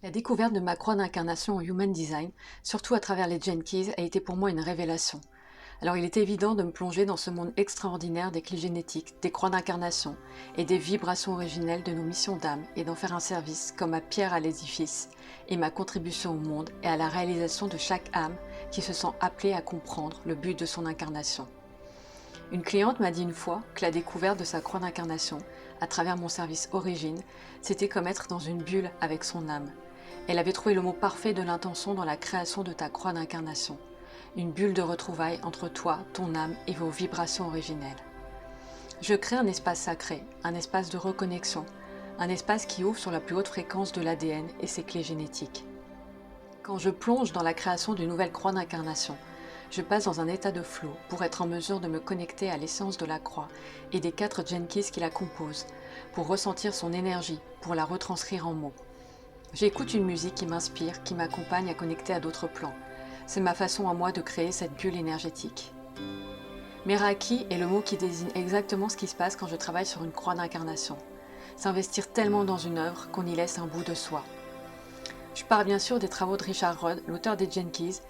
La découverte de ma croix d'incarnation en Human Design, surtout à travers les Gene Keys, a été pour moi une révélation. Alors il était évident de me plonger dans ce monde extraordinaire des clés génétiques, des croix d'incarnation et des vibrations originelles de nos missions d'âme et d'en faire un service comme ma pierre à l'édifice et ma contribution au monde et à la réalisation de chaque âme qui se sent appelée à comprendre le but de son incarnation. Une cliente m'a dit une fois que la découverte de sa croix d'incarnation, à travers mon service Origine, c'était comme être dans une bulle avec son âme. Elle avait trouvé le mot parfait de l'intention dans la création de ta croix d'incarnation. Une bulle de retrouvailles entre toi, ton âme et vos vibrations originelles. Je crée un espace sacré, un espace de reconnexion, un espace qui ouvre sur la plus haute fréquence de l'ADN et ses clés génétiques. Quand je plonge dans la création d'une nouvelle croix d'incarnation, je passe dans un état de flow pour être en mesure de me connecter à l'essence de la croix et des 4 Gene Keys qui la composent, pour ressentir son énergie, pour la retranscrire en mots. J'écoute une musique qui m'inspire, qui m'accompagne à connecter à d'autres plans. C'est ma façon à moi de créer cette bulle énergétique. Meraki est le mot qui désigne exactement ce qui se passe quand je travaille sur une croix d'incarnation. S'investir tellement dans une œuvre qu'on y laisse un bout de soi. Je pars bien sûr des travaux de Richard Rudd, l'auteur des Gene Keys,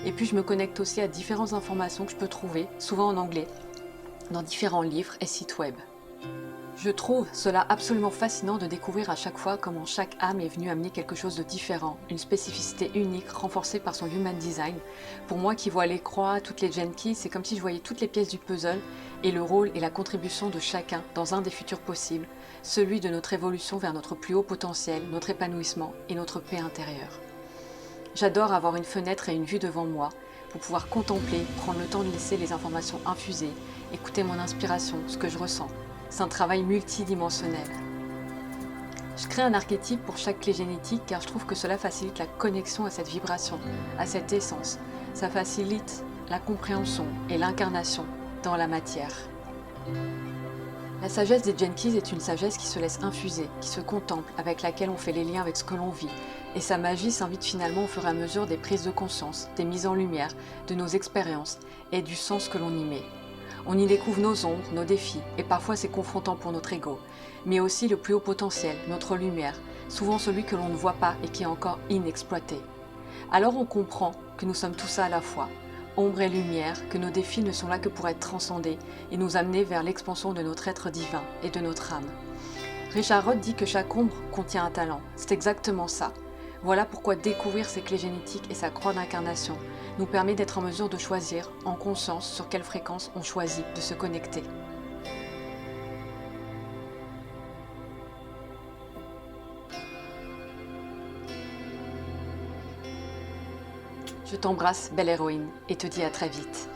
et puis je me connecte aussi à différentes informations que je peux trouver, souvent en anglais, dans différents livres et sites web. Je trouve cela absolument fascinant de découvrir à chaque fois comment chaque âme est venue amener quelque chose de différent, une spécificité unique renforcée par son Human Design. Pour moi qui vois les croix, toutes les Gene Keys, c'est comme si je voyais toutes les pièces du puzzle et le rôle et la contribution de chacun dans un des futurs possibles, celui de notre évolution vers notre plus haut potentiel, notre épanouissement et notre paix intérieure. J'adore avoir une fenêtre et une vue devant moi pour pouvoir contempler, prendre le temps de laisser les informations infuser, écouter mon inspiration, ce que je ressens. C'est un travail multidimensionnel. Je crée un archétype pour chaque clé génétique car je trouve que cela facilite la connexion à cette vibration, à cette essence. Ça facilite la compréhension et l'incarnation dans la matière. La sagesse des Gene Keys est une sagesse qui se laisse infuser, qui se contemple, avec laquelle on fait les liens avec ce que l'on vit. Et sa magie s'invite finalement au fur et à mesure des prises de conscience, des mises en lumière, de nos expériences et du sens que l'on y met. On y découvre nos ombres, nos défis, et parfois c'est confrontant pour notre ego, mais aussi le plus haut potentiel, notre lumière, souvent celui que l'on ne voit pas et qui est encore inexploité. Alors on comprend que nous sommes tout ça à la fois, ombre et lumière, que nos défis ne sont là que pour être transcendés et nous amener vers l'expansion de notre être divin et de notre âme. Richard Rudd dit que chaque ombre contient un talent, c'est exactement ça. Voilà pourquoi découvrir ses clés génétiques et sa croix d'incarnation nous permet d'être en mesure de choisir en conscience sur quelle fréquence on choisit de se connecter. Je t'embrasse, belle héroïne, et te dis à très vite.